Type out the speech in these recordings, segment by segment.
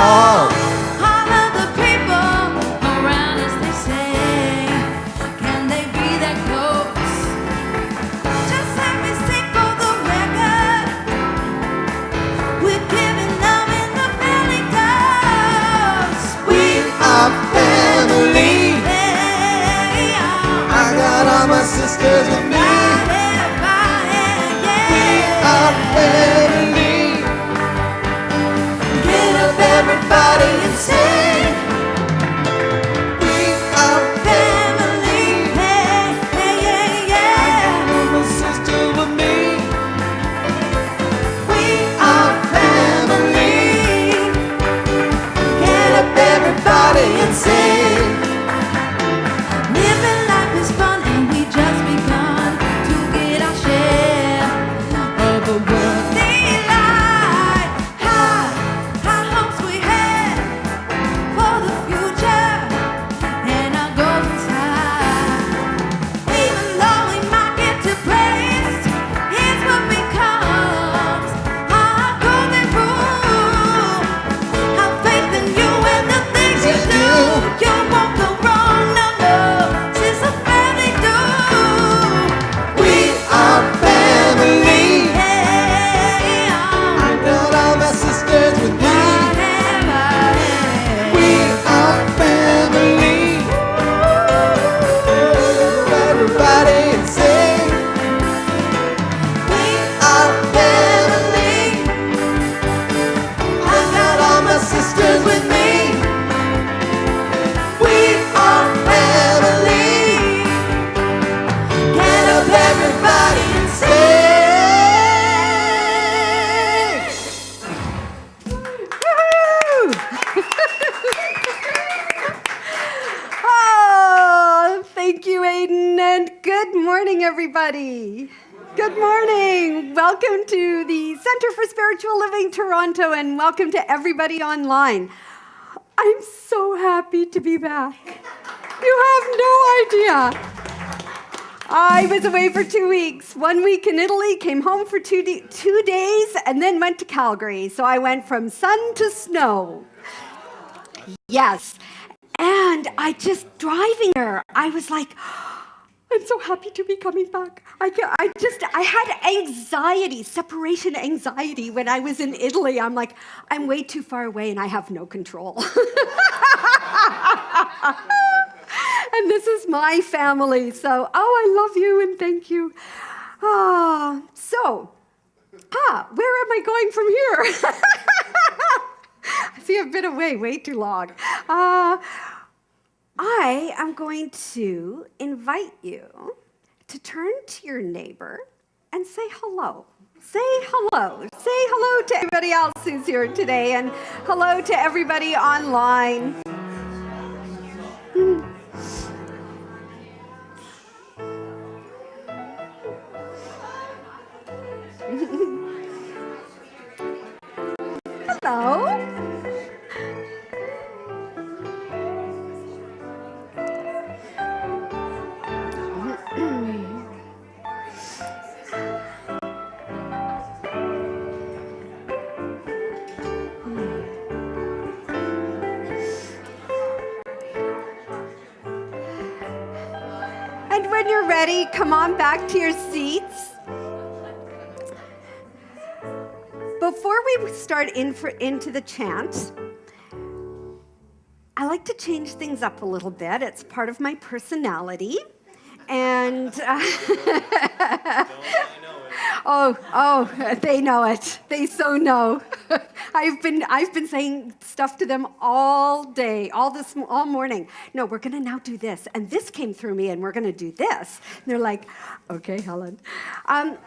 all. All of the people around us, they say, can they be that close? Just let me sing for the record. We're giving love in the belly dose. We are family. Hey, I got all my sisters with me. Our family. Get up, everybody, and sing. We are Family, hey, hey, yeah, yeah. all my sisters with me. We Our family. get up, Everybody and sing. living life is fun, and we just begun to get our share of a worthy life. High hopes we had for the future, and our goals is high. Even though we might get depressed, here's what becomes our golden rule. Have faith in you and the things you do. You won't go wrong, no, no. Since the family do. We are family. Hey, I got all my sisters with me. We are family. Everybody and sing. we Our family. I got all my sisters with me. We are family. get up, everybody, and sing. Oh, thank you, Aiden, and good morning, everybody. Good morning. Welcome to the Center for Spiritual Living Toronto, and welcome to everybody online. I'm so happy to be back. You have no idea. I was away for 2 weeks. 1 week in Italy, came home for 2 days, and then went to Calgary. So I went from sun to snow. Yes. And I just driving there, I was like, I'm so happy to be coming back. I had anxiety, separation anxiety when I was in Italy. I'm like, I'm way too far away and I have no control. And this is my family. So, I love you and thank you. Where am I going from here? I see I've been away way too long. I am going to invite you to turn to your neighbor and say hello. Say hello. Say hello to everybody else who's here today, and hello to everybody online. Hello. And when you're ready, come on back to your seats. Before we start into the chant, I like to change things up a little bit. It's part of my personality. And they know it. They so know. I've been saying stuff to them all day, all morning. No, we're gonna now do this, and this came through me, and we're gonna do this. And they're like, okay, Helen.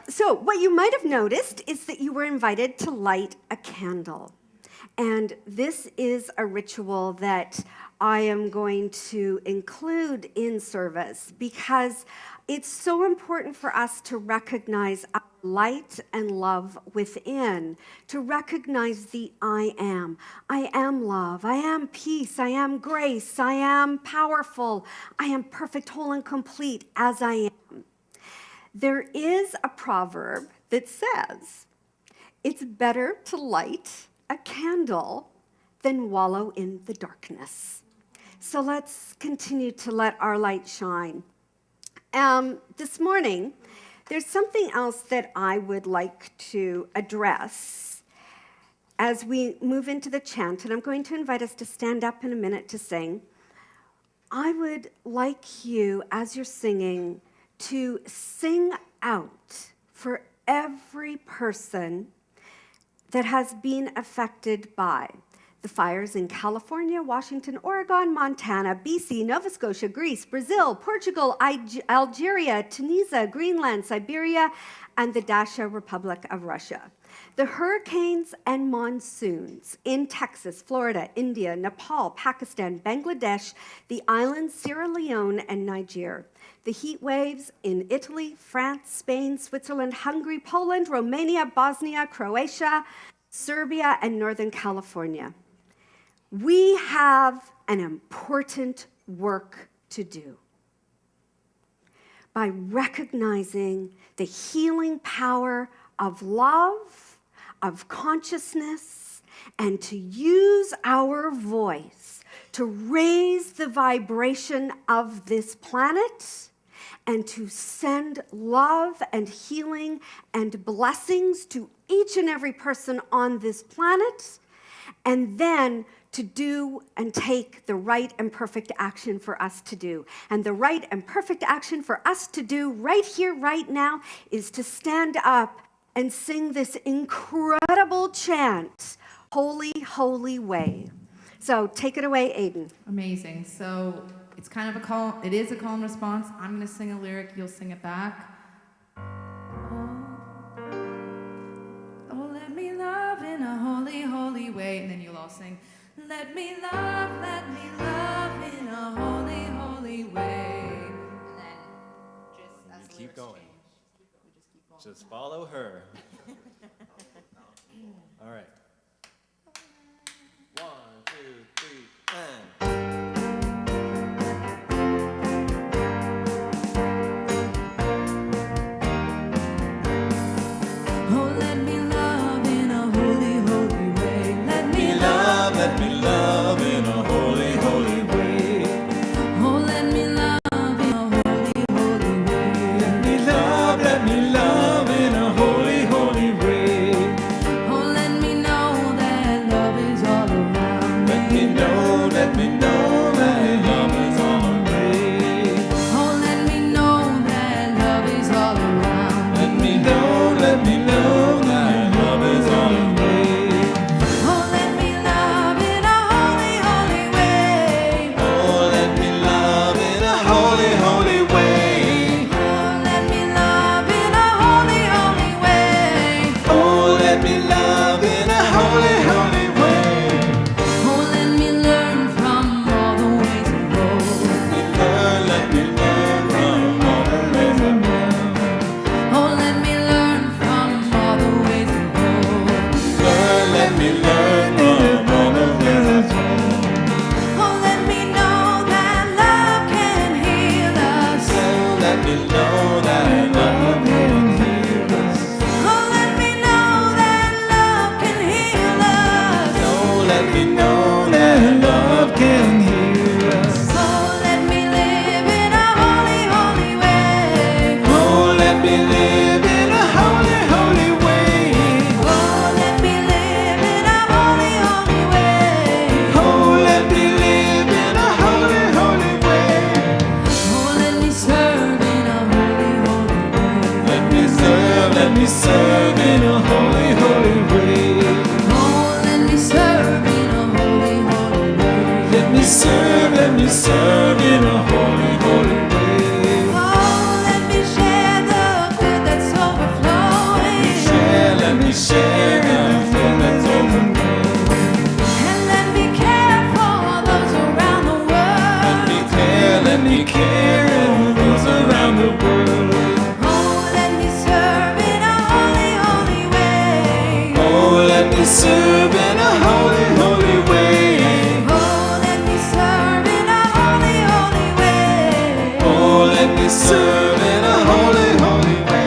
So what you might have noticed is that you were invited to light a candle, and this is a ritual that I am going to include in service because it's so important for us to recognize our light and love within, to recognize the I am. I am love. I am peace. I am grace. I am powerful. I am perfect, whole, and complete as I am. There is a proverb that says, it's better to light a candle than wallow in the darkness. So let's continue to let our light shine. This morning, there's something else that I would like to address as we move into the chant, and I'm going to invite us to stand up in a minute to sing. I would like you, as you're singing, to sing out for every person that has been affected by the fires in California, Washington, Oregon, Montana, BC, Nova Scotia, Greece, Brazil, Portugal, Algeria, Tunisia, Greenland, Siberia, and the Dacia Republic of Russia. The hurricanes and monsoons in Texas, Florida, India, Nepal, Pakistan, Bangladesh, the islands Sierra Leone, and Niger. The heat waves in Italy, France, Spain, Switzerland, Hungary, Poland, Romania, Bosnia, Croatia, Serbia, and Northern California. We have an important work to do by recognizing the healing power of love, of consciousness, and to use our voice to raise the vibration of this planet and to send love and healing and blessings to each and every person on this planet, and then to do and take the right and perfect action for us to do. And the right and perfect action for us to do right here, right now, is to stand up and sing this incredible chant, Holy, Holy Way. So take it away, Aiden. Amazing. So it's kind of a call. It is a call and response. I'm going to sing a lyric. You'll sing it back. Oh, let me love in a holy, holy way. And then you'll all sing, let me love in a holy, holy way. And then just as keep going. Just follow her. All right. 1, 2, 3, and. Oh, let me love in a holy, holy way. Let me love in a holy, holy way. Oh, let me love in a holy, holy way. Let me love in a holy, holy way. Oh, let me know that love is all around me. Let me know that love is all around. Oh, let me know that love is all around me. Let me know that love is all around. Oh, let me love in a holy, holy way. Oh, let me love in a holy, holy way. Oh, let me love in a holy, holy way. Oh, let me love in a holy, holy way. Oh, let me learn from all the ways of gold. Let me learn from all the ways of love. Oh, let me learn from all the ways of gold. Let me learn from all the ways of love. Oh, let me know that love can heal us. So let me know that love can heal us. Oh, let me know that love can heal us. So let me know that love can heal us. Oh, let me live in a holy, holy way. Oh, let me live in a holy, holy way. Oh, let me live in a holy, holy way. Oh, let me live in a holy, holy way. Oh, let me serve in a holy, holy way. Let me serve in a holy, holy way. Oh, let me serve in a holy, holy way. Let me serve in a holy, holy way. Oh, let me share the good that's overflowing. Let me share everything that's overflowing. And let me care for those around the world. Let me care for those around the world. Oh, let me serve in a holy, holy way. Oh, let me serve in a holy, holy way. Oh, let me serve in a holy, holy way. Oh, let me serve in a holy, holy way.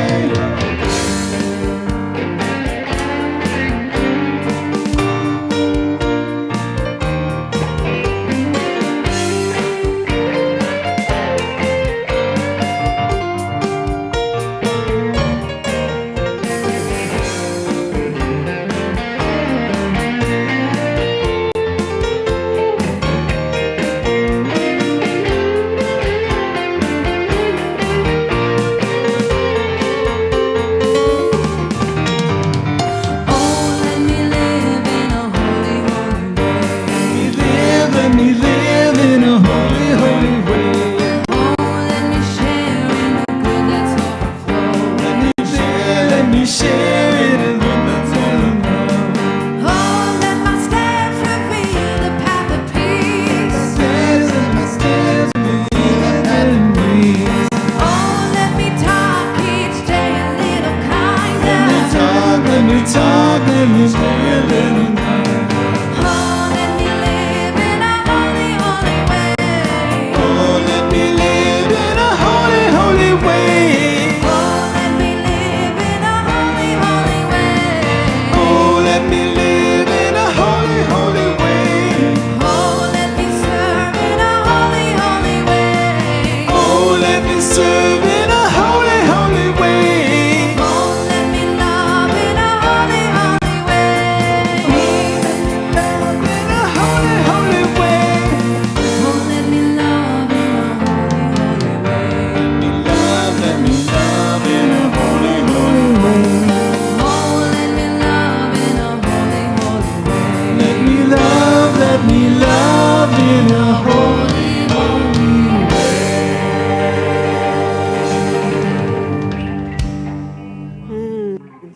me share it with my children. Oh, let my steps reveal the path of peace. My steps reveal and breeze. Oh, let me talk each day a little kinder. Let me talk, let me stay a little night. Oh, let me live in a holy, holy way. Oh, let me live in a holy, holy way. Oh, let me live in a holy, holy way. Oh, let me live in a holy, holy way. Oh, let me serve in a holy, holy way. Oh, let me serve in a holy, holy way. Oh, let me love in a holy, holy way. Love in a holy, holy way. Oh, let me love in a holy, holy way. Let me love in a holy, holy way. Oh, let me love in a holy, holy way. Let me love in a holy, holy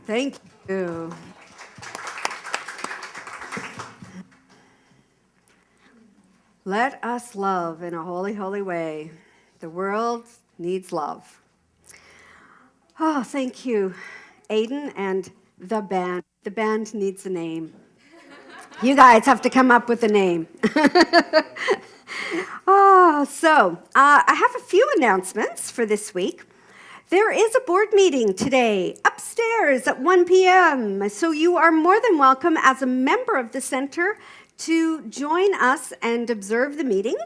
Thank you. Let us love in a holy, holy way. The world needs love. Oh, thank you, Aiden and the band. The band needs a name. You guys have to come up with a name. I have a few announcements for this week. There is a board meeting today upstairs at 1 p.m. So you are more than welcome as a member of the center to join us and observe the meeting.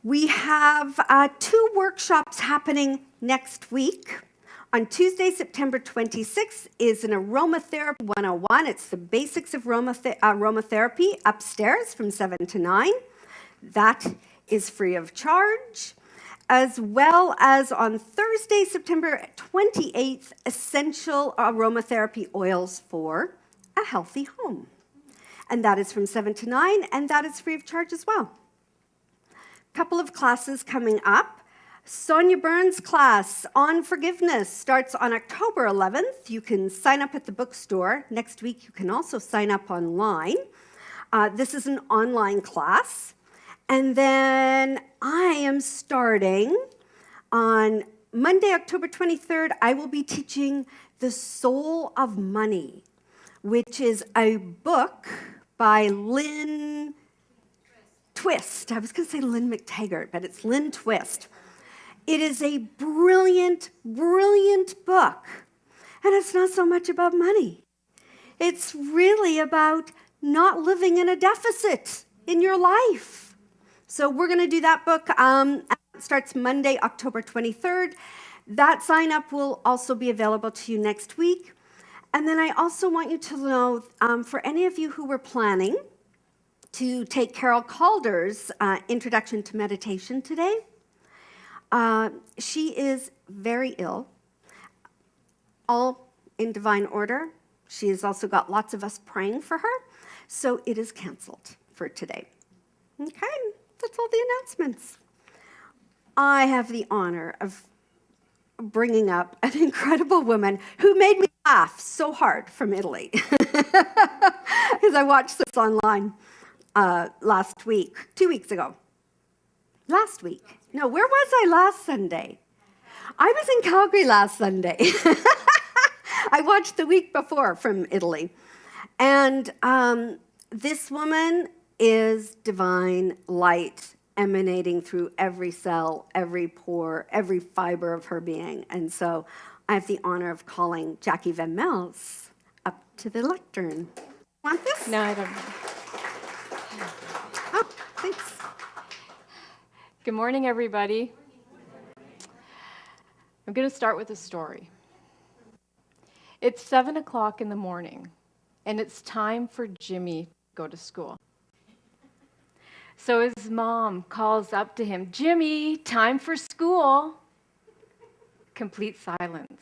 We have 2 workshops happening next week. On Tuesday, September 26th is an aromatherapy 101. It's the basics of aromatherapy upstairs from 7 to 9. That is free of charge. As well as on Thursday, September 28th, essential aromatherapy oils for a healthy home. And that is from 7 to 9, and that is free of charge as well. Couple of classes coming up. Sonia Burns' class on forgiveness starts on October 11th. You can sign up at the bookstore. Next week, you can also sign up online. This is an online class. And then I am starting on Monday, October 23rd, I will be teaching The Soul of Money, which is a book by Lynn Twist. I was going to say Lynn McTaggart, but it's Lynn Twist. It is a brilliant, brilliant book. And it's not so much about money. It's really about not living in a deficit in your life. So we're going to do that book. It starts Monday, October 23rd. That sign-up will also be available to you next week. And then I also want you to know, for any of you who were planning to take Carol Calder's Introduction to Meditation today, she is very ill, all in divine order. She has also got lots of us praying for her, so it is canceled for today. Okay, that's all the announcements. I have the honor of bringing up an incredible woman who made me laugh so hard from Italy, because I watched this online last week, 2 weeks ago. Last week. No, where was I last Sunday? I was in Calgary last Sunday. I watched the week before from Italy. And this woman is divine light emanating through every cell, every pore, every fiber of her being. And so I have the honor of calling Jackie Van Mels up to the lectern. Want this? No, I don't. Oh, thanks. Good morning, everybody. I'm going to start with a story. It's 7 o'clock in the morning, and it's time for Jimmy to go to school. So his mom calls up to him, "Jimmy, time for school." Complete silence.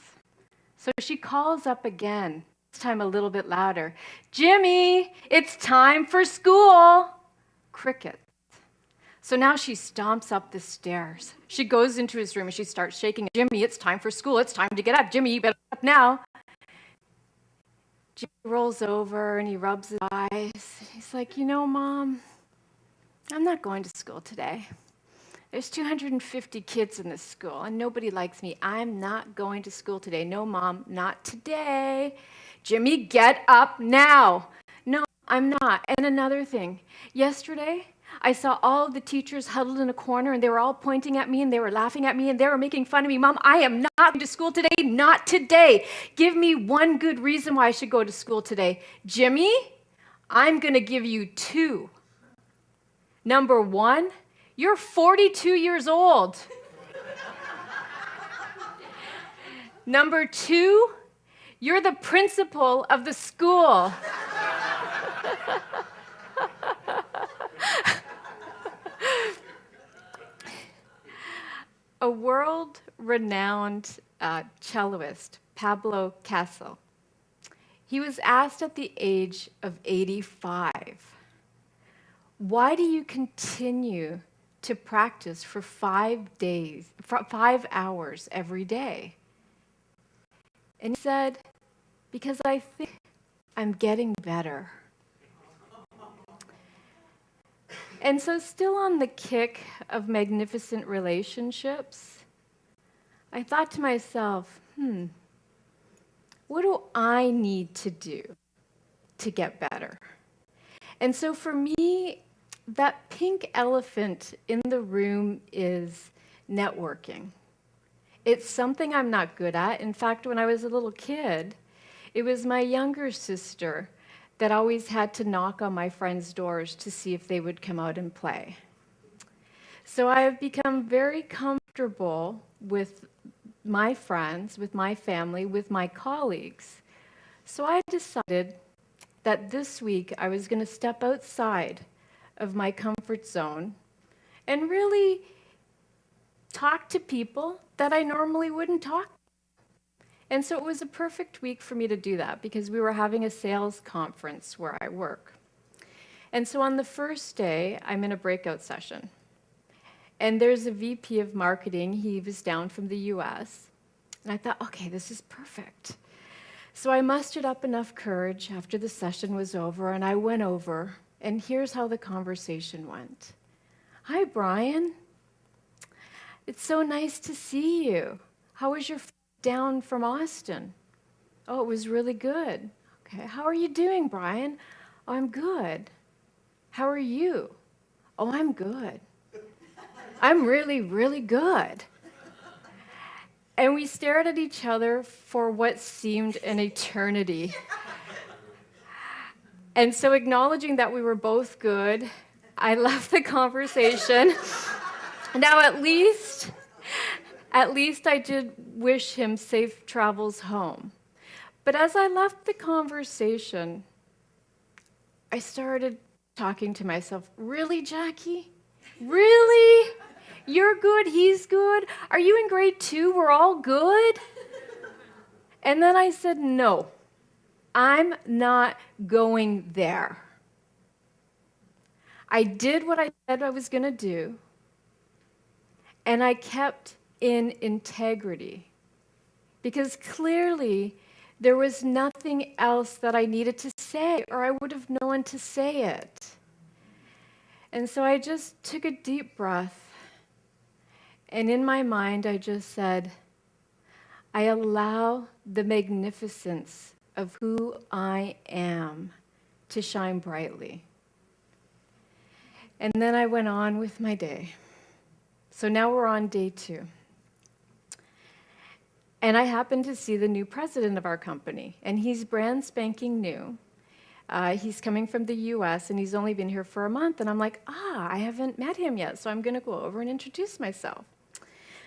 So she calls up again, this time a little bit louder. "Jimmy, it's time for school." Cricket. So now she stomps up the stairs. She goes into his room and she starts shaking. "Jimmy, it's time for school. It's time to get up. Jimmy, you better get up now." Jimmy rolls over and he rubs his eyes. He's like, Mom, I'm not going to school today. There's 250 kids in this school, and nobody likes me. I'm not going to school today. No, Mom, not today. Jimmy, get up now. No, I'm not. And another thing, yesterday, I saw all of the teachers huddled in a corner, and they were all pointing at me, and they were laughing at me, and they were making fun of me. Mom, I am not going to school today. Not today. Give me one good reason why I should go to school today. Jimmy, I'm going to give you 2. Number 1, you're 42 years old. Number 2, you're the principal of the school. A world-renowned celloist, Pablo Castle, he was asked at the age of 85, why do you continue to practice for 5 hours every day? And he said, because I think I'm getting better. And so, still on the kick of magnificent relationships, I thought to myself, what do I need to do to get better? And so for me, that pink elephant in the room is networking. It's something I'm not good at. In fact, when I was a little kid, it was my younger sister that always had to knock on my friends' doors to see if they would come out and play. So I have become very comfortable with my friends, with my family, with my colleagues. So I decided that this week I was going to step outside of my comfort zone and really talk to people that I normally wouldn't talk to. And so it was a perfect week for me to do that because we were having a sales conference where I work. And so on the first day, I'm in a breakout session. And there's a VP of marketing. He was down from the US. And I thought, okay, this is perfect. So I mustered up enough courage after the session was over, and I went over, and here's how the conversation went. Hi, Brian. It's so nice to see you. How was your flight down from Austin? Oh, it was really good. Okay, how are you doing, Brian? Oh, I'm good. How are you? Oh, I'm good. I'm really, really good. And we stared at each other for what seemed an eternity. And so, acknowledging that we were both good, I left the conversation. Now, at least I did wish him safe travels home. But as I left the conversation, I started talking to myself, really, Jackie? Really? You're good, he's good? Are you in grade 2? We're all good? And then I said, no, I'm not going there. I did what I said I was going to do, and I kept in integrity because clearly there was nothing else that I needed to say, or I would have known to say it. And so I just took a deep breath. And in my mind, I just said, I allow the magnificence of who I am to shine brightly. And then I went on with my day. So now we're on day 2. And I happened to see the new president of our company, and he's brand spanking new. He's coming from the US, and he's only been here for a month. And I'm like, I haven't met him yet, so I'm going to go over and introduce myself.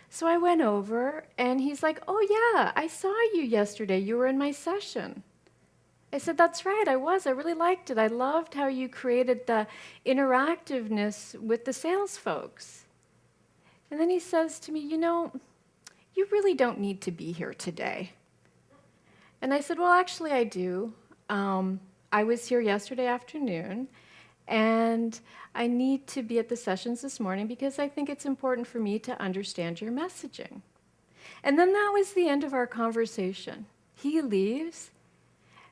So I went over, and he's like, oh, yeah, I saw you yesterday. You were in my session. I said, that's right, I was. I really liked it. I loved how you created the interactiveness with the sales folks. And then he says to me, you really don't need to be here today. And I said, well, actually, I do. I was here yesterday afternoon, and I need to be at the sessions this morning because I think it's important for me to understand your messaging. And then that was the end of our conversation. He leaves,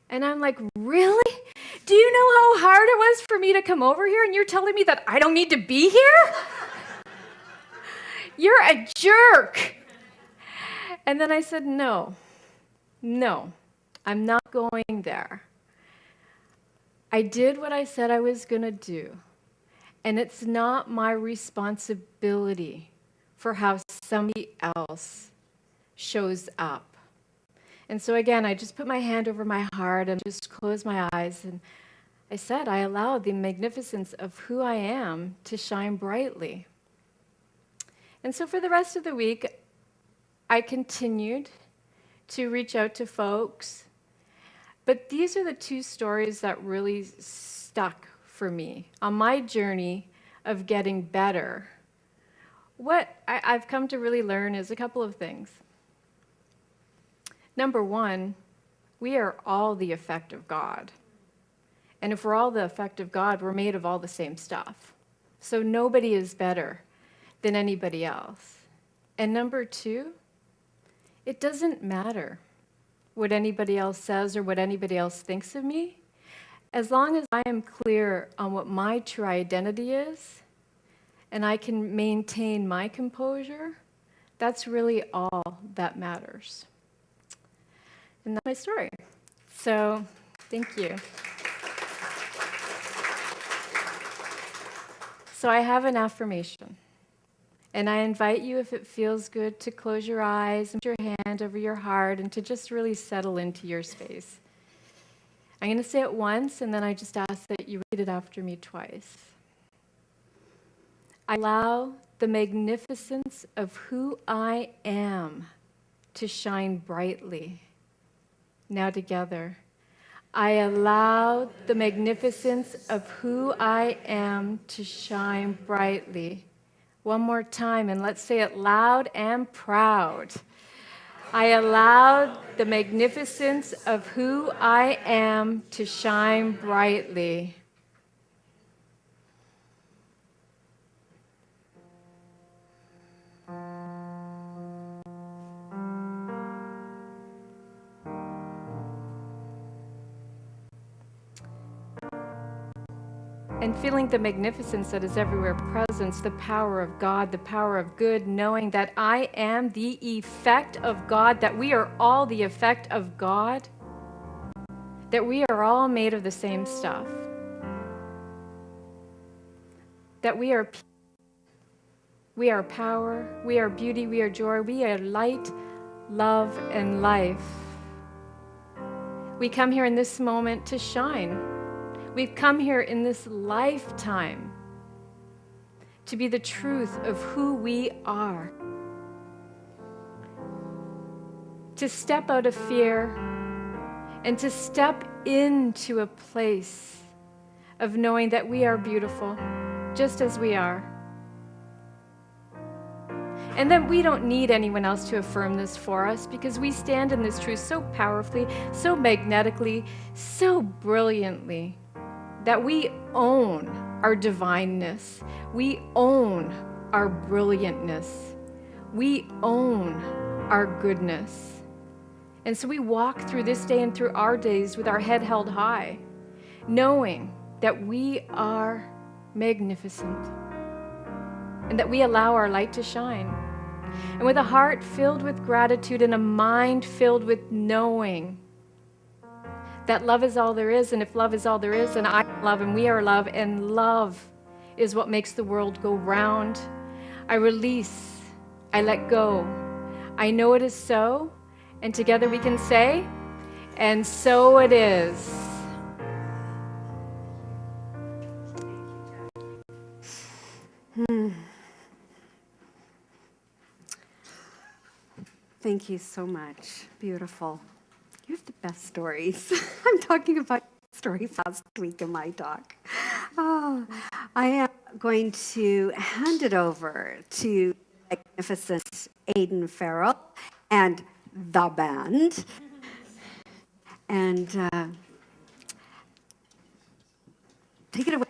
And I'm like, really? Do you know how hard it was for me to come over here, and you're telling me that I don't need to be here? You're a jerk. And then I said, no, I'm not going there. I did what I said I was going to do, and it's not my responsibility for how somebody else shows up. And so again, I just put my hand over my heart and just closed my eyes, and I said, I allow the magnificence of who I am to shine brightly. And so for the rest of the week, I continued to reach out to folks. But these are the two stories that really stuck for me on my journey of getting better. What I've come to really learn is a couple of things. Number one, we are all the effect of God. And if we're all the effect of God, we're made of all the same stuff. So nobody is better than anybody else. And number two, it doesn't matter what anybody else says or what anybody else thinks of me. As long as I am clear on what my true identity is and I can maintain my composure, that's really all that matters. And that's my story. So, thank you. So I have an affirmation. And I invite you, if it feels good, to close your eyes and put your hand over your heart and to just really settle into your space. I'm going to say it once, and then I just ask that you repeat it after me twice. I allow the magnificence of who I am to shine brightly. Now together. I allow the magnificence of who I am to shine brightly. One more time, and let's say it loud and proud. I allow the magnificence of who I am to shine brightly. And feeling the magnificence that is everywhere present, the power of God, the power of good, knowing that I am the effect of God, that we are all the effect of God, that we are all made of the same stuff, that we are peace, we are power, we are beauty, we are joy, we are light, love, and life. We come here in this moment to shine. We've come here in this lifetime to be the truth of who we are, to step out of fear and to step into a place of knowing that we are beautiful just as we are. And that we don't need anyone else to affirm this for us, because we stand in this truth so powerfully, so magnetically, so brilliantly, that we own our divineness. We own our brilliantness. We own our goodness. And so we walk through this day and through our days with our head held high, knowing that we are magnificent and that we allow our light to shine. And with a heart filled with gratitude and a mind filled with knowing that love is all there is, and if love is all there is, then I am love and we are love, and love is what makes the world go round. I release, I let go. I know it is so, and together we can say, and so it is. Thank you so much. Beautiful. You have the best stories. I'm talking about stories last week in my talk. Oh, I am going to hand it over to magnificent Aidan Farrell and the band. And take it away.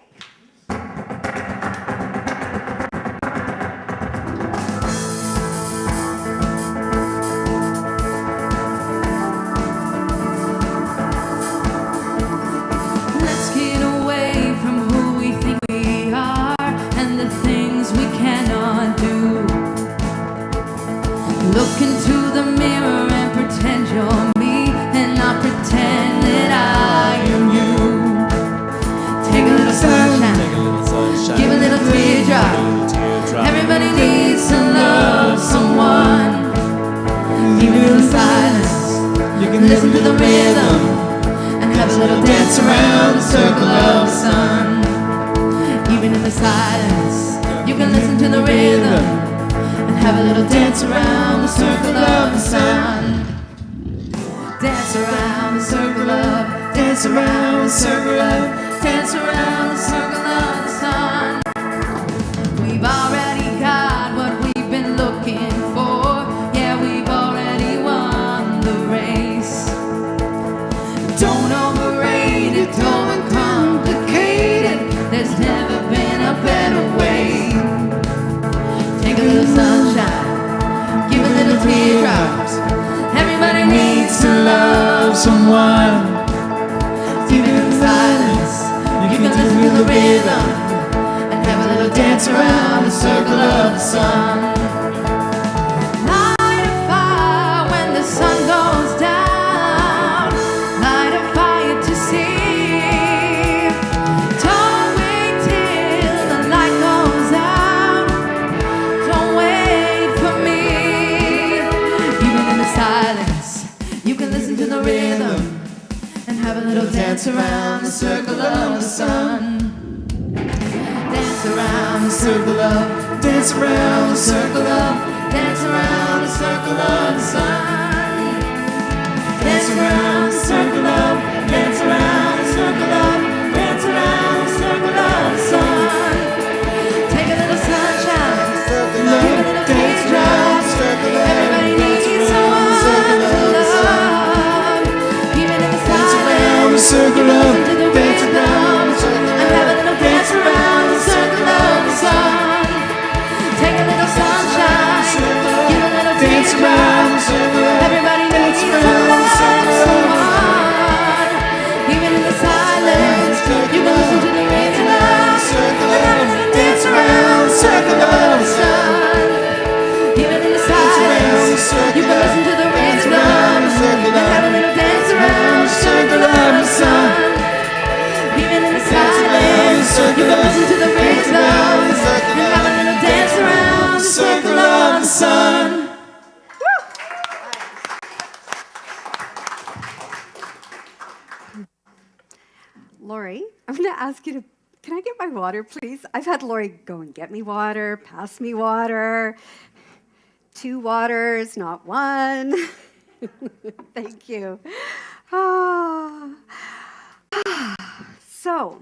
dance around the circle of the sun. Even in the silence, you can listen to the rhythm and have a little dance around the circle of the sun. Dance around the circle of, dance around the circle of, dance around the circle of the sun. We've already got what we've been looking for. Yeah, we've already won the race. Don't overrate it, don't complicate it. There's never been a better way. Take a little sunshine, give a little teardrops. Everybody needs to love someone. Even in silence, you can listen to the rhythm and have a little dance around the circle of the sun. Light a fire when the sun goes down. Light a fire to see. Don't wait till the light goes out. Don't wait for me. Even in the silence, you can listen to the rhythm and have a little dance around the circle of the sun. Dance around the circle of, dance around the circle of, dance around the circle of the sun. Dance around the circle of, dance around the circle of, dance around the circle of the sun. Take a little sunshine, give a little teardrops. Everybody needs someone to love. Even in the silence, circle of, listen to the rhythm and have a little dance around the circle of the sun. Take a little sunshine, give a little dance around the circle of, everybody needs someone. Even in the silence, you can listen to the rhythm and have a little dance around the circle of the sun. Even in the silence, you can listen to the rhythm and have a little dance around the circle of the sun. Even in the silence, you can listen to the rhythm and have a little dance around the circle of the sun. Lori, I'm going to ask you to, can I get my water, please? I've had Lori go and get me water, pass me water. 2 waters, not 1. Thank you. So,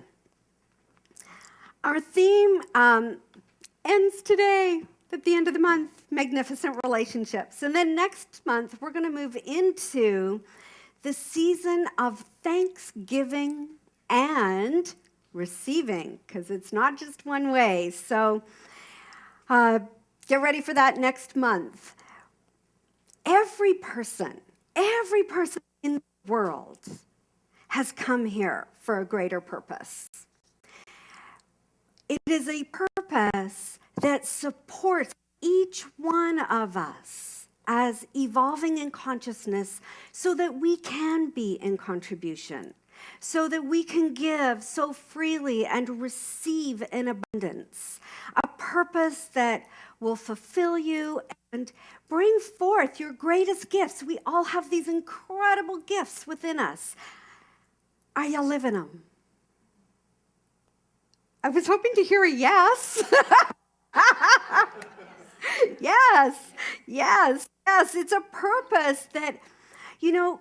our theme ends today at the end of the month, magnificent relationships. And then next month, we're going to move into the season of Thanksgiving and receiving, because it's not just one way. So get ready for that next month. Every person in the world has come here for a greater purpose. It is a purpose that supports each one of us as evolving in consciousness so that we can be in contribution, so that we can give so freely and receive in abundance. A purpose that will fulfill you and bring forth your greatest gifts. We all have these incredible gifts within us. Are you living them? I was hoping to hear a yes. Yes. It's a purpose that,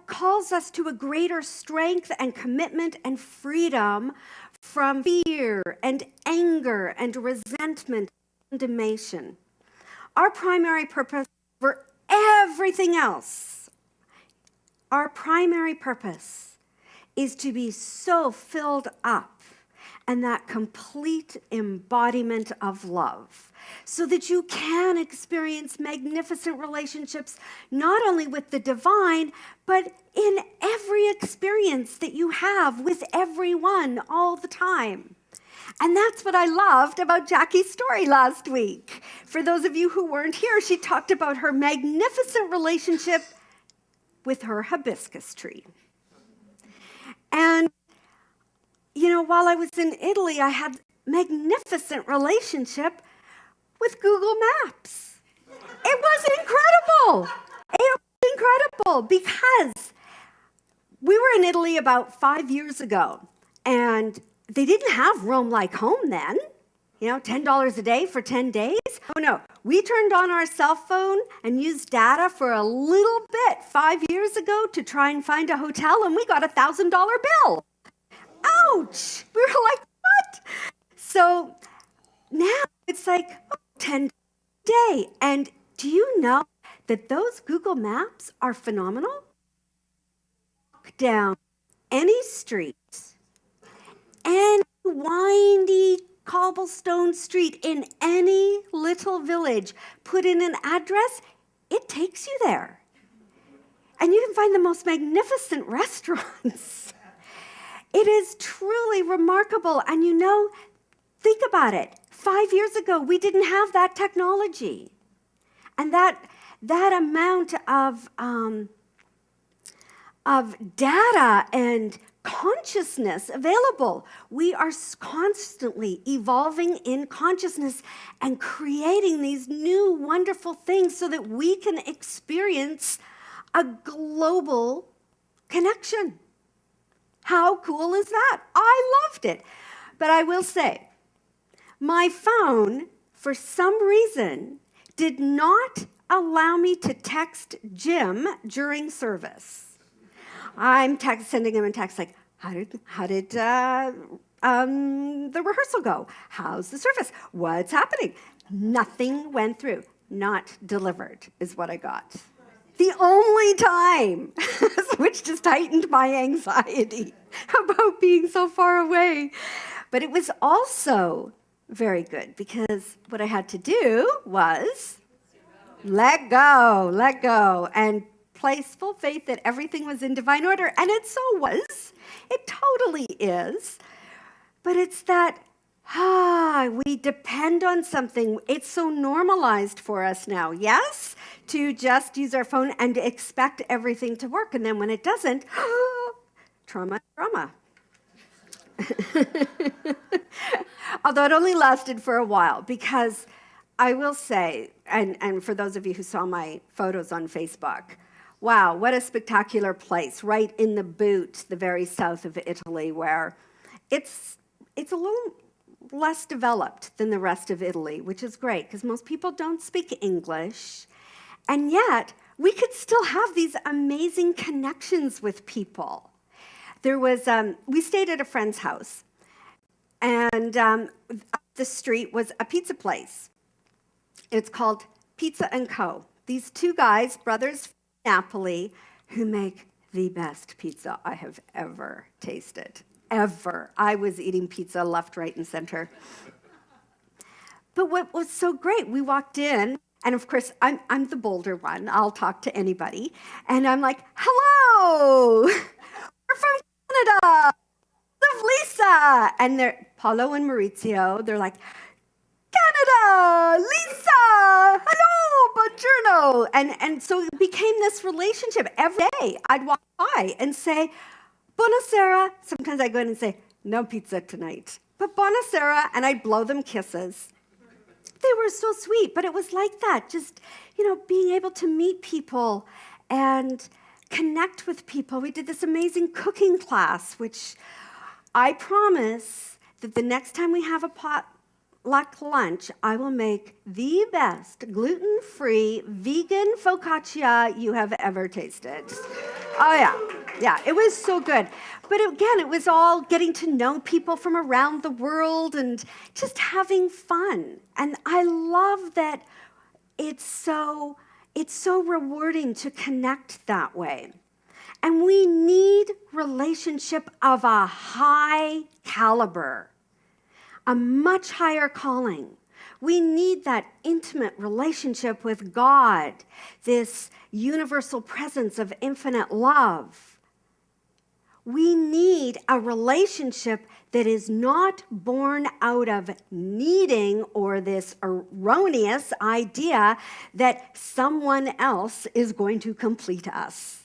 calls us to a greater strength and commitment and freedom from fear and anger and resentment and condemnation. Our primary purpose for everything else, our primary purpose is to be so filled up and that complete embodiment of love, so that you can experience magnificent relationships, not only with the divine, but in every experience that you have with everyone all the time. And that's what I loved about Jackie's story last week. For those of you who weren't here, she talked about her magnificent relationship with her hibiscus tree. And while I was in Italy, I had a magnificent relationship with Google Maps. It was incredible. It was incredible because We were in Italy about 5 years ago, and they didn't have Roam Like Home then. $10 a day for 10 days. Oh no, we turned on our cell phone and used data for a little bit 5 years ago to try and find a hotel, and we got a $1,000 bill. Ouch! We were like, what? So now it's like 10 a day. And do you know that those Google Maps are phenomenal? Walk down any street, any windy cobblestone street in any little village, put in an address, it takes you there. And you can find the most magnificent restaurants. It is truly remarkable. And think about it. 5 years ago, we didn't have that technology. And that amount of data and consciousness available. We are constantly evolving in consciousness and creating these new wonderful things so that we can experience a global connection. How cool is that? I loved it. But I will say, my phone, for some reason, did not allow me to text Jim during service. I'm sending him a text like, how did the rehearsal go? How's the service? What's happening? Nothing went through. Not delivered is what I got. The only time, which just heightened my anxiety about being so far away. But it was also very good because what I had to do was let go, and place full faith that everything was in divine order. And it so was. It totally is. But it's that, we depend on something. It's so normalized for us now, yes? To just use our phone and expect everything to work. And then when it doesn't, trauma. Although it only lasted for a while, because I will say, and for those of you who saw my photos on Facebook, wow, what a spectacular place, right in the boot, the very south of Italy, where it's a little less developed than the rest of Italy, which is great, because most people don't speak English. And yet, we could still have these amazing connections with people. We stayed at a friend's house, and up the street was a pizza place. It's called Pizza & Co. These two guys, brothers from Napoli, who make the best pizza I have ever tasted. Ever. I was eating pizza left, right, and center. But what was so great, we walked in, and of course, I'm the bolder one. I'll talk to anybody. And I'm like, hello, we're from Canada. Of Lisa. And they're Paulo and Maurizio. They're like, Canada, Lisa, hello, buongiorno. And so it became this relationship. Every day I'd walk by and say, buonasera. Sometimes I go in and say, no pizza tonight. But buonasera, and I'd blow them kisses. They were so sweet, but it was like that, just, being able to meet people and connect with people. We did this amazing cooking class, which I promise that the next time we have a potluck lunch, I will make the best gluten-free vegan focaccia you have ever tasted. Oh, yeah, it was so good. But again, it was all getting to know people from around the world and just having fun. And I love that it's so rewarding to connect that way. And we need relationship of a high caliber, a much higher calling. We need that intimate relationship with God, this universal presence of infinite love. We need a relationship that is not born out of needing or this erroneous idea that someone else is going to complete us.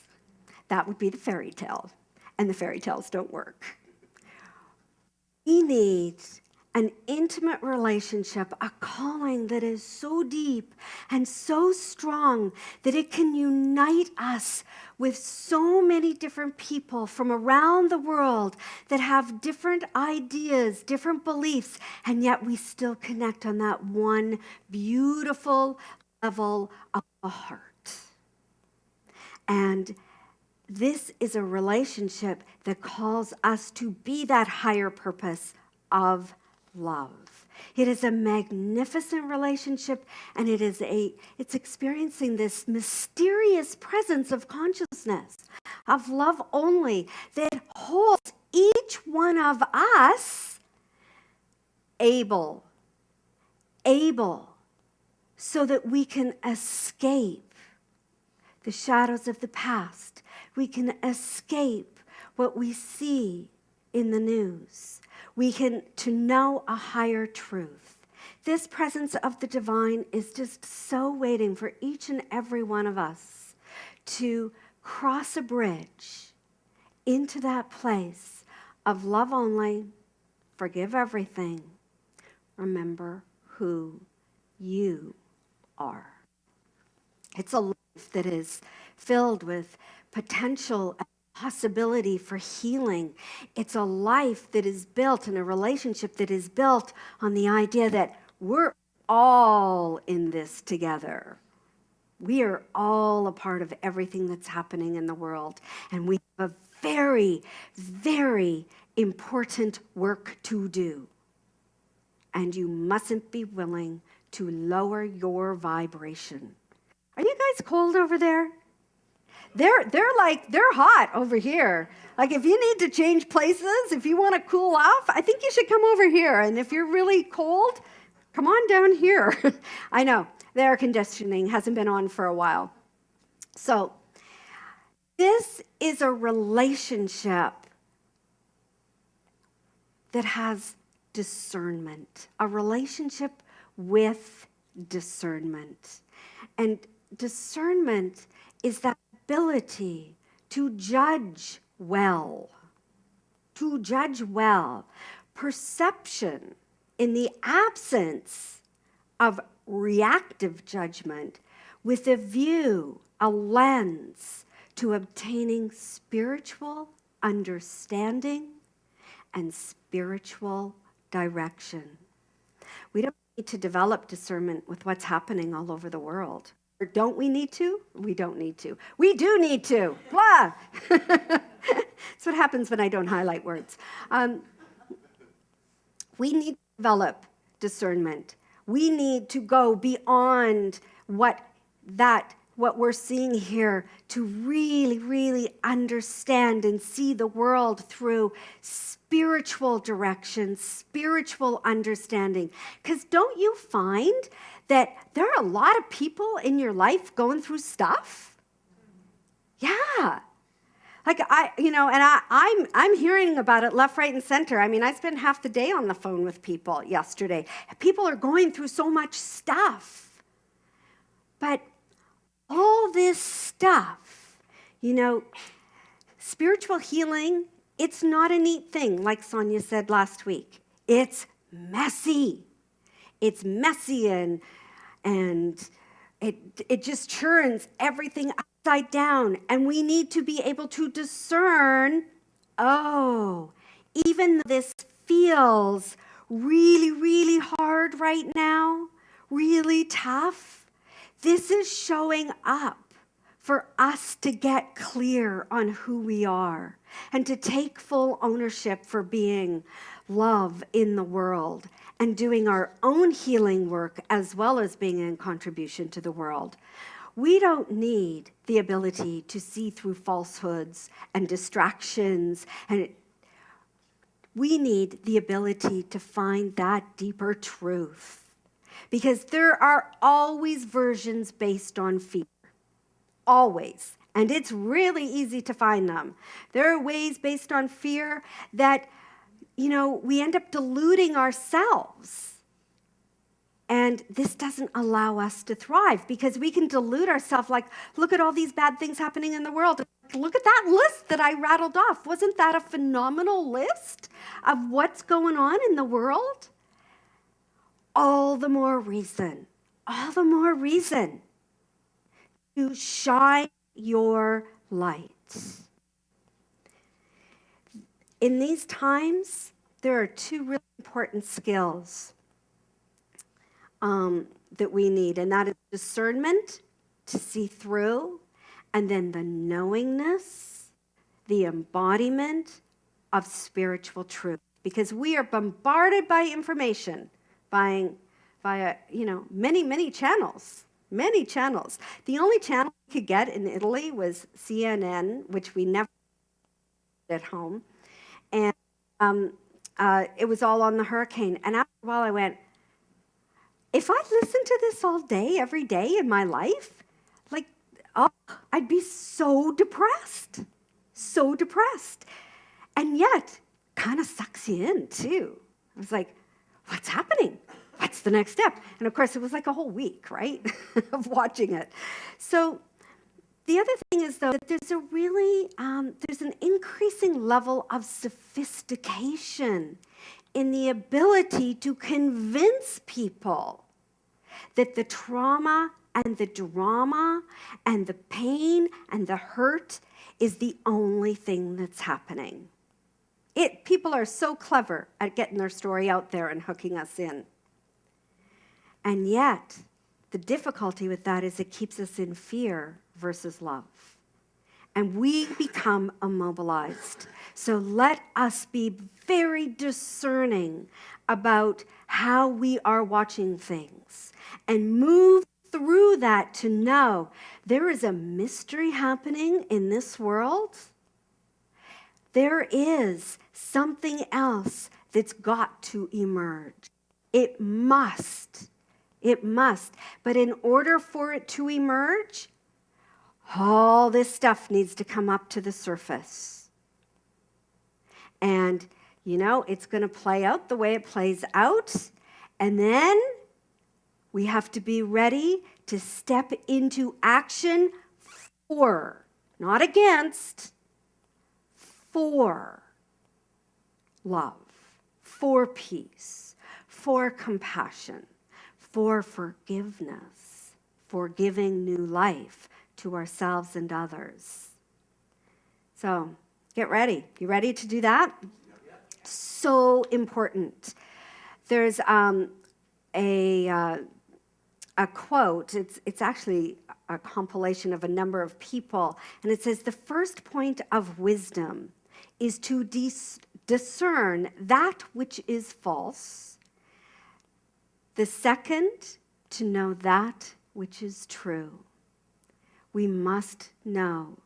That would be the fairy tale, and the fairy tales don't work. We need an intimate relationship, a calling that is so deep and so strong that it can unite us with so many different people from around the world that have different ideas, different beliefs, and yet we still connect on that one beautiful level of the heart. And this is a relationship that calls us to be that higher purpose of love. It is a magnificent relationship, and it's experiencing this mysterious presence of consciousness, of love only, that holds each one of us able, so that we can escape the shadows of the past. We can escape what we see in the news. We can to know a higher truth. This presence of the divine is just so waiting for each and every one of us to cross a bridge into that place of love only, forgive everything, remember who you are. It's a life that is filled with potential and possibility for healing. It's a life that is built, and a relationship that is built on the idea that we're all in this together. We are all a part of everything that's happening in the world, and we have a very, very important work to do. And you mustn't be willing to lower your vibration. Are you guys cold over there? They're hot over here. Like, if you need to change places, if you want to cool off, I think you should come over here. And if you're really cold, come on down here. I know, the air conditioning hasn't been on for a while. So, this is a relationship that has discernment, a relationship with discernment. And discernment is that ability to judge well, perception in the absence of reactive judgment, with a view, a lens to obtaining spiritual understanding and spiritual direction. We don't need to develop discernment with what's happening all over the world. Or don't we need to? We don't need to. We do need to. Blah! That's what happens when I don't highlight words. We need to develop discernment. We need to go beyond what we're seeing here to really, really understand and see the world through spiritual direction, spiritual understanding. Because don't you find that there are a lot of people in your life going through stuff? Yeah. Like I'm hearing about it left, right, and center. I mean, I spent half the day on the phone with people yesterday. People are going through so much stuff. But all this stuff, spiritual healing, it's not a neat thing, like Sonia said last week. It's messy. It's messy and it just turns everything upside down. And we need to be able to discern, even though this feels really, really hard right now, really tough, this is showing up for us to get clear on who we are and to take full ownership for being love in the world and doing our own healing work as well as being in contribution to the world. We don't need the ability to see through falsehoods and distractions, and we need the ability to find that deeper truth. Because there are always versions based on fear. Always. And it's really easy to find them. There are ways based on fear that, we end up deluding ourselves. And this doesn't allow us to thrive because we can delude ourselves like, look at all these bad things happening in the world. Look at that list that I rattled off. Wasn't that a phenomenal list of what's going on in the world? all the more reason to shine your light. In these times, there are two really important skills that we need, and that is discernment to see through, and then the knowingness, the embodiment of spiritual truth. Because we are bombarded by information via many channels. Many channels. The only channel we could get in Italy was CNN, which we never at home. And it was all on the hurricane. And after a while I went, if I listened to this all day, every day in my life, I'd be so depressed. So depressed. And yet, kind of sucks you in too. I was like, what's happening? What's the next step? And of course, it was like a whole week, right, of watching it. So the other thing is, though, that there's an increasing level of sophistication in the ability to convince people that the trauma and the drama and the pain and the hurt is the only thing that's happening. People are so clever at getting their story out there and hooking us in. And yet, the difficulty with that is it keeps us in fear versus love. And we become immobilized. So let us be very discerning about how we are watching things and move through that to know there is a mystery happening in this world. There is something else that's got to emerge. It must. It must. But in order for it to emerge, all this stuff needs to come up to the surface. And, it's going to play out the way it plays out. And then we have to be ready to step into action for, not against, for love, for peace, for compassion, for forgiveness, for giving new life to ourselves and others. So get ready. You ready to do that? So important. There's a quote. It's actually a compilation of a number of people, and it says the first point of wisdom is to discern that which is false. The second, to know that which is true. We must know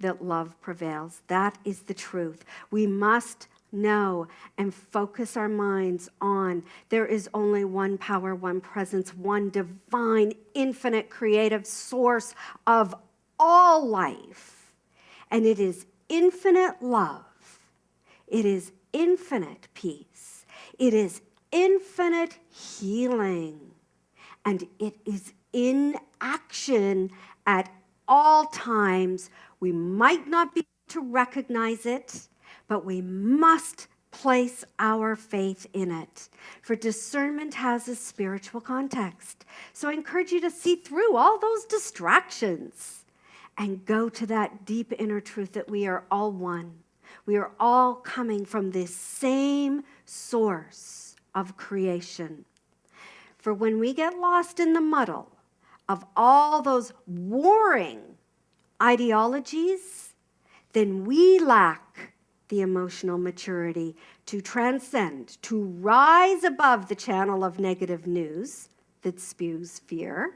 that love prevails. That is the truth. We must know and focus our minds on there is only one power, one presence, one divine, infinite, creative source of all life. And it is infinite love. It is infinite peace. It is infinite healing. And it is in action at all times. We might not be able to recognize it, but we must place our faith in it. For discernment has a spiritual context. So I encourage you to see through all those distractions and go to that deep inner truth that we are all one. We are all coming from this same source of creation. For when we get lost in the muddle of all those warring ideologies, then we lack the emotional maturity to transcend, to rise above the channel of negative news that spews fear.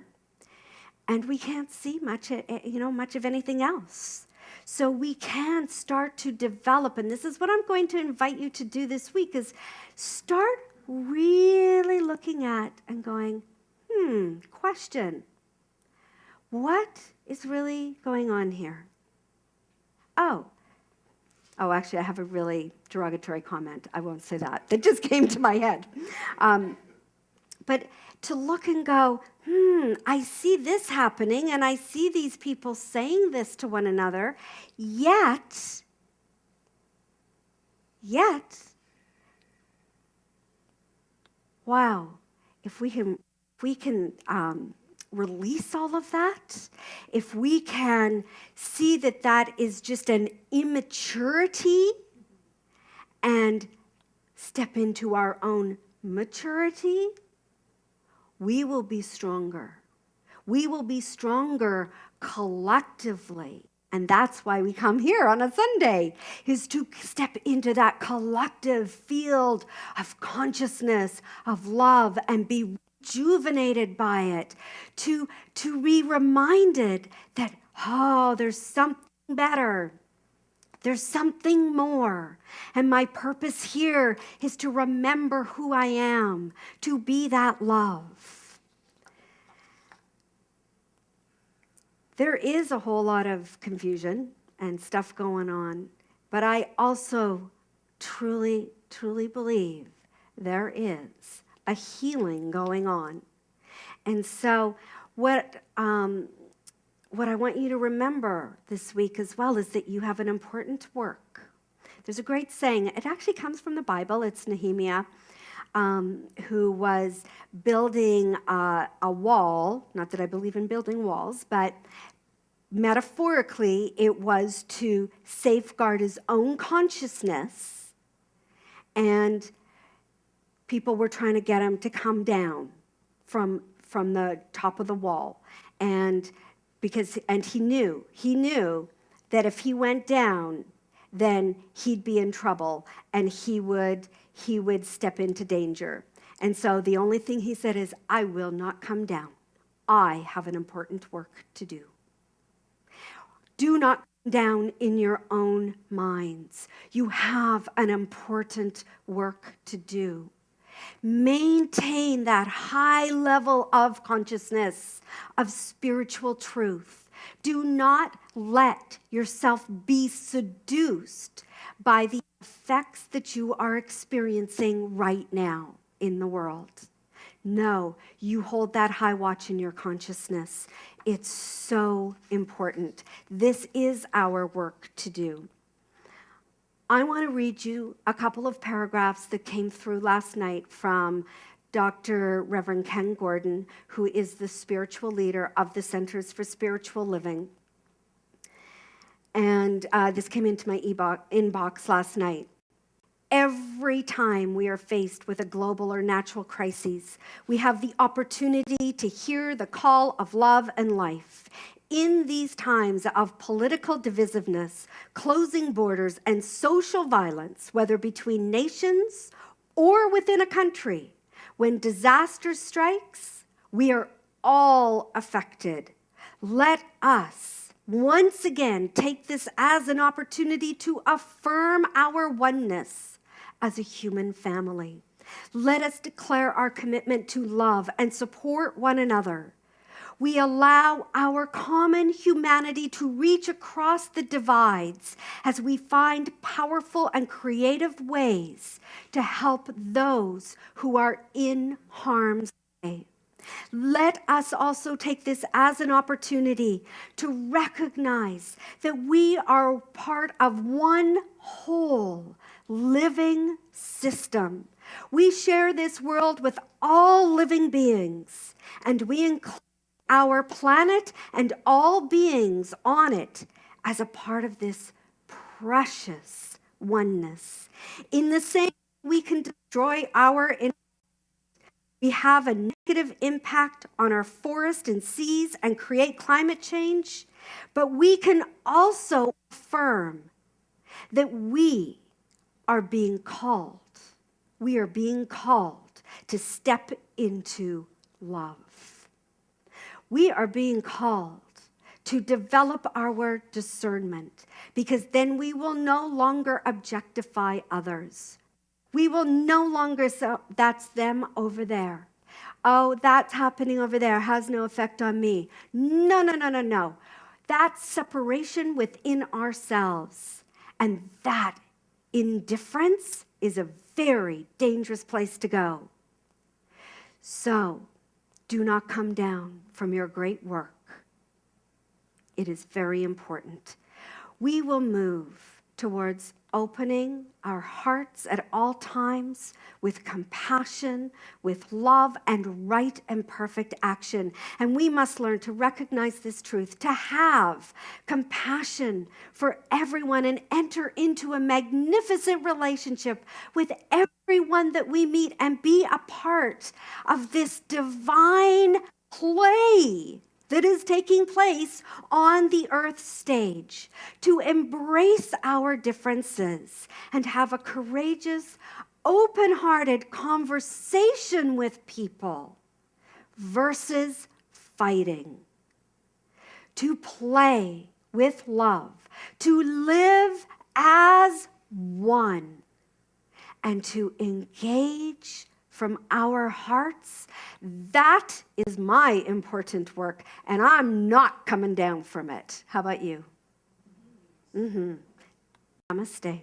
And we can't see much of anything else. So we can start to develop, and this is what I'm going to invite you to do this week, is start really looking at and going, question. What is really going on here? Oh, actually, I have a really derogatory comment. I won't say that. That just came to my head. But to look and go, I see this happening, and I see these people saying this to one another, yet, wow, release all of that, if we can see that that is just an immaturity and step into our own maturity, we will be stronger. We will be stronger collectively. And that's why we come here on a Sunday, is to step into that collective field of consciousness, of love, and be rejuvenated by it, to be reminded that, oh, there's something better. There's something more. And my purpose here is to remember who I am, to be that love. There is a whole lot of confusion and stuff going on, but I also truly, truly believe there is a healing going on. And so what I want you to remember this week as well is that you have an important work. There's a great saying. It actually comes from the Bible. It's Nehemiah, who was building a wall. Not that I believe in building walls, but metaphorically, it was to safeguard his own consciousness, and people were trying to get him to come down from the top of the wall. And he knew that if he went down, then he'd be in trouble and he would step into danger. And so the only thing he said is, I will not come down. I have an important work to do. Do not come down in your own minds. You have an important work to do. Maintain that high level of consciousness, of spiritual truth. Do not let yourself be seduced by the effects that you are experiencing right now in the world. No, you hold that high watch in your consciousness. It's so important. This is our work to do. I want to read you a couple of paragraphs that came through last night from Dr. Reverend Ken Gordon, who is the spiritual leader of the Centers for Spiritual Living. And this came into my inbox last night. Every time we are faced with a global or natural crisis, we have the opportunity to hear the call of love and life. In these times of political divisiveness, closing borders, and social violence, whether between nations or within a country, when disaster strikes, we are all affected. Let us once again take this as an opportunity to affirm our oneness as a human family. Let us declare our commitment to love and support one another. We allow our common humanity to reach across the divides as we find powerful and creative ways to help those who are in harm's way. Let us also take this as an opportunity to recognize that we are part of one whole living system. We share this world with all living beings, and we include our planet and all beings on it as a part of this precious oneness. In the same way we can destroy our environment, we have a negative impact on our forests and seas and create climate change, but we can also affirm that we are being called. We are being called to step into love. We are being called to develop our discernment, because then we will no longer objectify others. We will no longer say, that's them over there. Oh, that's happening over there, has no effect on me. No. That's separation within ourselves. And that indifference is a very dangerous place to go. So, do not come down from your great work. It is very important. We will move towards opening our hearts at all times with compassion, with love, and right and perfect action. And we must learn to recognize this truth, to have compassion for everyone and enter into a magnificent relationship with everyone that we meet and be a part of this divine play that is taking place on the earth stage, to embrace our differences and have a courageous, open-hearted conversation with people versus fighting, to play with love, to live as one, and to engage from our hearts. That is my important work, and I'm not coming down from it. How about you? Namaste.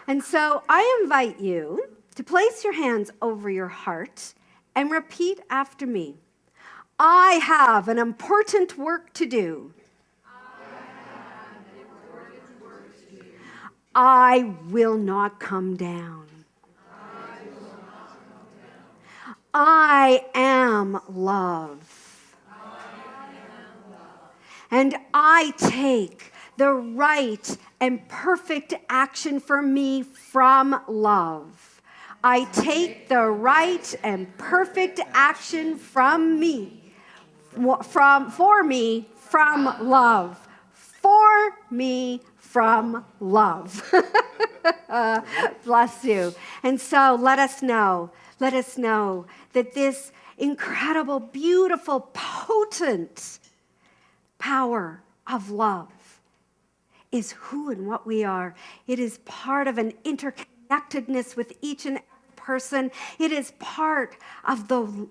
And so I invite you to place your hands over your heart and repeat after me. I have an important work to do. I will not come down. I am love. And I take the right and perfect action for me from love. I take the right and perfect action from me, for me from love. For me from love. Bless you. And so let us know that this incredible, beautiful, potent power of love is who and what we are. It is part of an interconnectedness with each and every person. It is part of the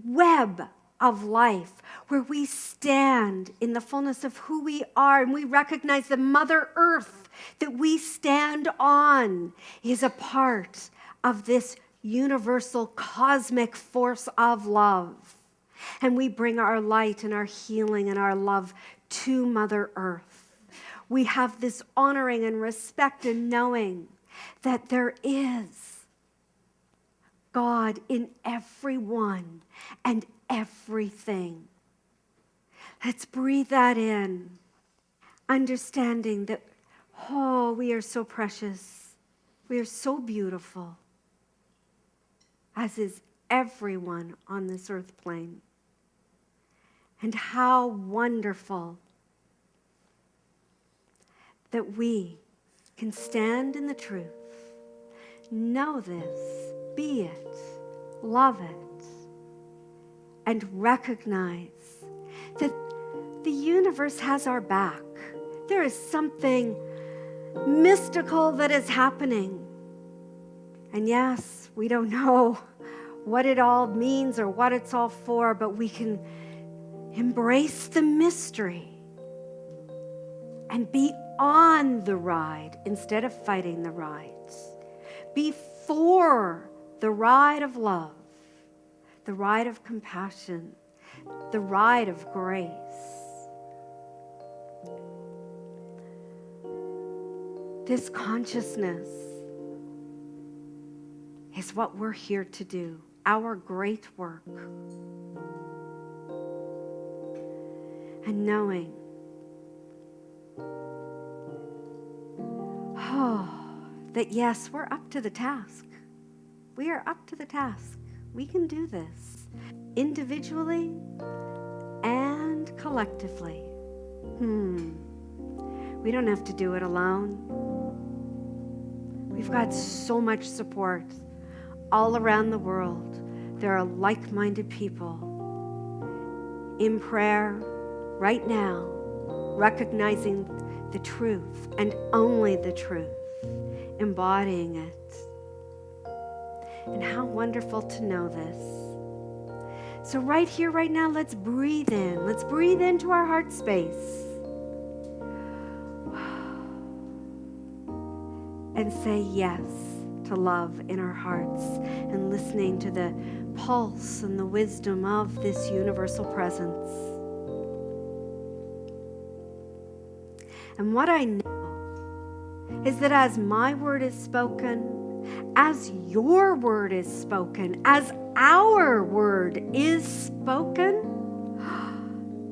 web of life where we stand in the fullness of who we are, and we recognize the Mother Earth that we stand on is a part of this universal cosmic force of love. And we bring our light and our healing and our love to Mother Earth. We have this honoring and respect and knowing that there is God in everyone and everything. Let's breathe that in, understanding that, we are so precious. We are so beautiful, as is everyone on this earth plane. And how wonderful that we can stand in the truth, know this, be it, love it, and recognize that the universe has our back. There is something mystical that is happening. And yes, we don't know what it all means or what it's all for, but we can embrace the mystery and be on the ride instead of fighting the ride. Be for the ride of love, the ride of compassion, the ride of grace. This consciousness is what we're here to do, our great work. And knowing, that yes, we're up to the task. We are up to the task. We can do this individually and collectively. We don't have to do it alone. We've got so much support all around the world. There are like-minded people in prayer right now, recognizing the truth and only the truth, embodying it. And how wonderful to know this. So right here, right now, let's breathe in. Let's breathe into our heart space. And say yes to love in our hearts and listening to the pulse and the wisdom of this universal presence. And what I know is that as my word is spoken, as your word is spoken, as our word is spoken,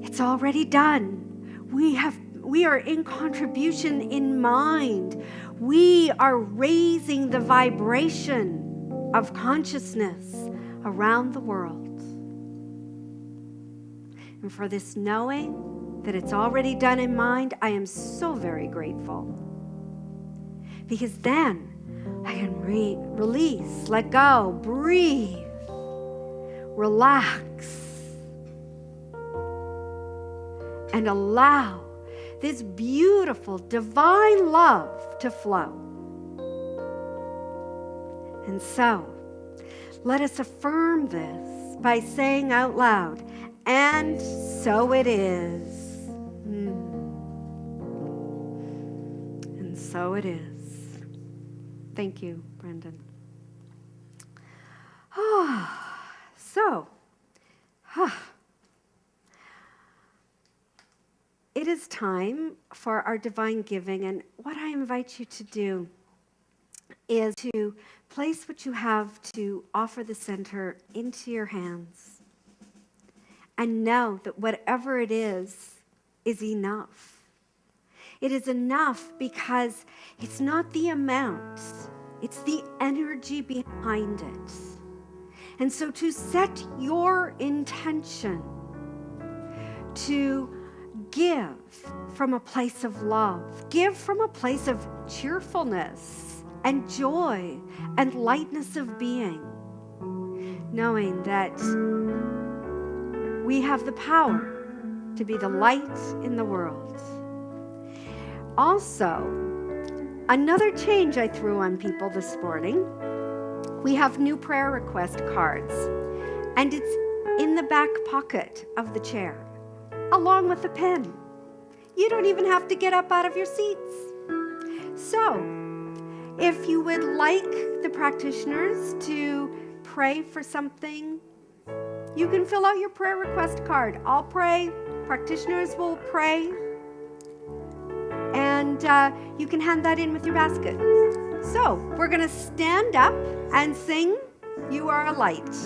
it's already done. We are in contribution in mind. We are raising the vibration of consciousness around the world. And for this knowing that it's already done in mind, I am so very grateful. Because then I can release, let go, breathe, relax, and allow this beautiful divine love to flow. And so, let us affirm this by saying out loud, and so it is. And so it is. Thank you, Brendan. It is time for our divine giving, and what I invite you to do is to place what you have to offer the center into your hands, and know that whatever it is enough. It is enough because it's not the amount, it's the energy behind it. And so to set your intention to give from a place of love, give from a place of cheerfulness and joy and lightness of being, knowing that we have the power to be the light in the world. Also, another change I threw on people this morning, we have new prayer request cards, and it's in the back pocket of the chair, along with a pen. You don't even have to get up out of your seats. So, if you would like the practitioners to pray for something, you can fill out your prayer request card. I'll pray, practitioners will pray, and you can hand that in with your basket. So, we're going to stand up and sing, "You Are a Light."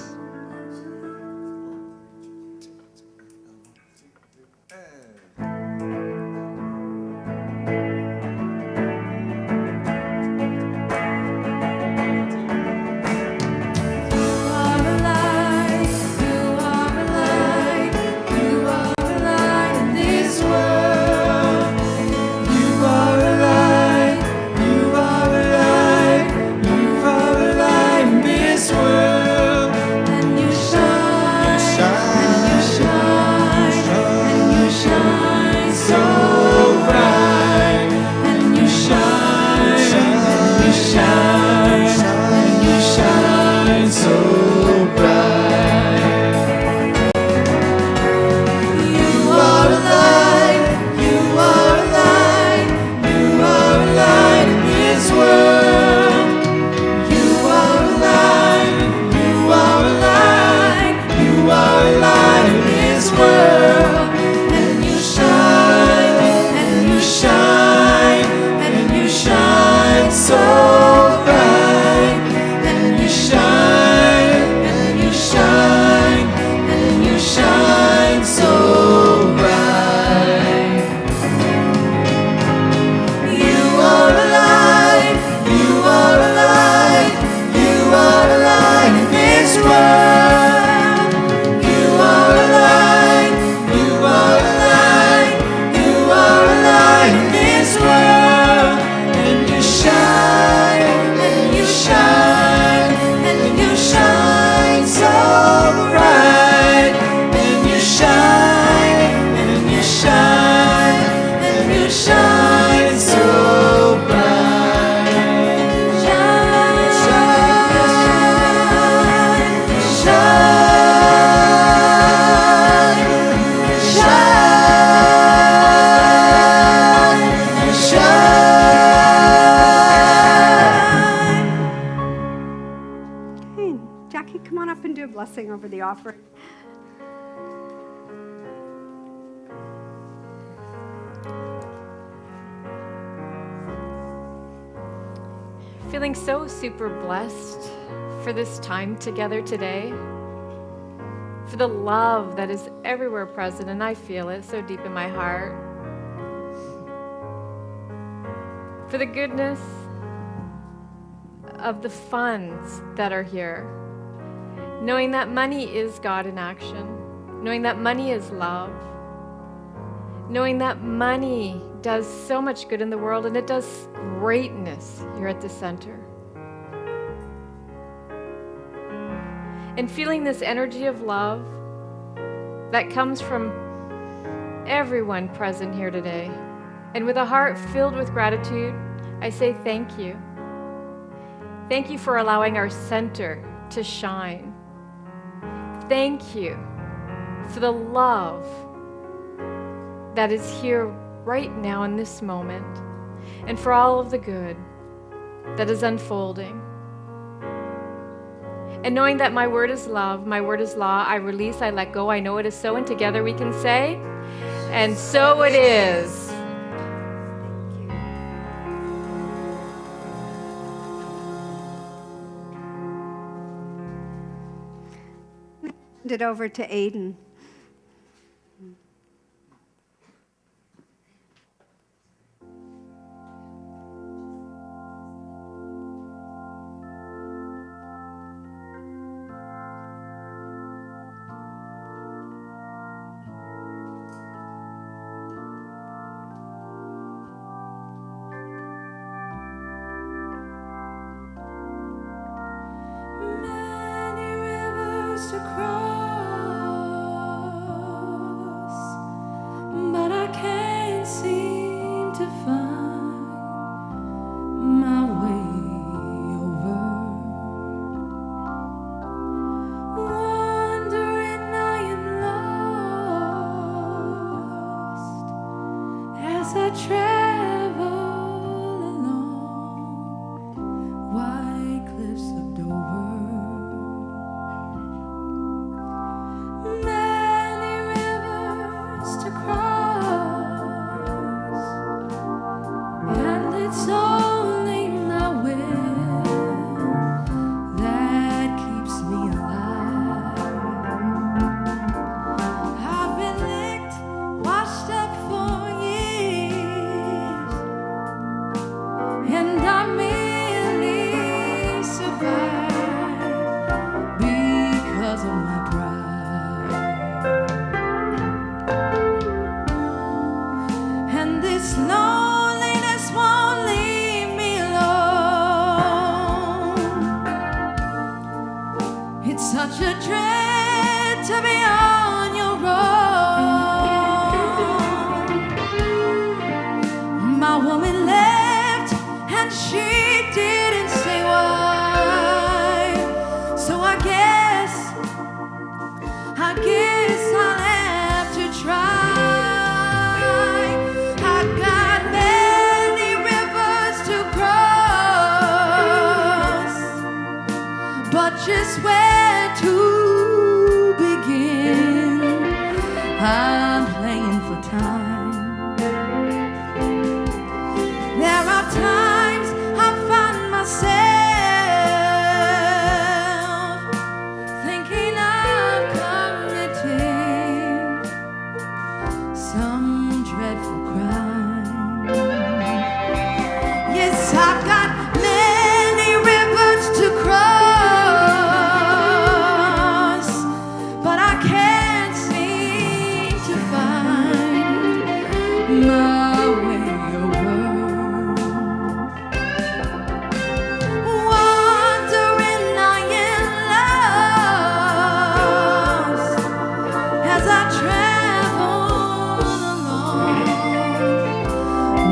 Blessing over the offering. Feeling so super blessed for this time together today, for the love that is everywhere present, and I feel it so deep in my heart, for the goodness of the funds that are here, knowing that money is God in action, knowing that money is love, knowing that money does so much good in the world, and it does greatness here at the center. And feeling this energy of love that comes from everyone present here today. And with a heart filled with gratitude, I say thank you. Thank you for allowing our center to shine. Thank you for the love that is here right now in this moment, and for all of the good that is unfolding. And knowing that my word is love, my word is law, I release, I let go, I know it is so, and together we can say, and so it is. Hand it over to Aiden. Many rivers to cross, but I can't seem to find my way over. Wandering, I am lost as I travel along white cliffs of Dover. Many rivers to cross, and it's only my will that keeps me alive. I've been licked, washed up for years, and I merely survive because of my pride. And this loneliness won't leave me alone. It's such a dread to be on your own. My woman left and she didn't say why. So I guess I'll have to try. I got many rivers to cross, but just where to begin? I'm playing for time. There are times I find myself thinking of committing some dreadful crime. Yes, I've got many rivers to cross, but I can't seem to find my way over. Wandering, I am lost as I travel along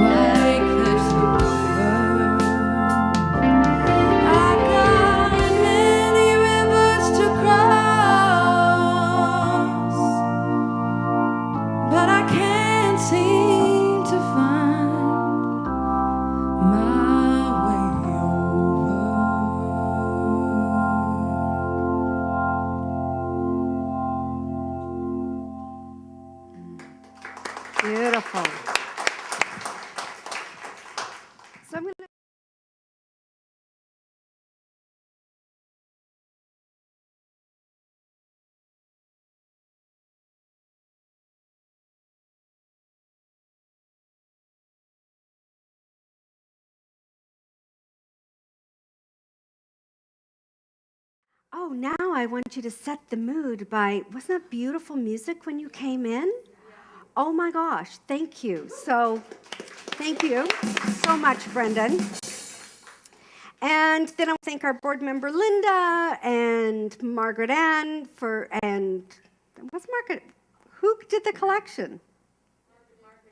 white cliffs of Dover. I got many rivers to cross, but I can't seem to find my way over. Beautiful. So I'm going to Oh, now I want you to set the mood by, wasn't that beautiful music when you came in? Oh my gosh, thank you. So, thank you so much, Brendan. And then I want to thank our board member, Linda, and Margaret Ann and what's Margaret? Who did the collection?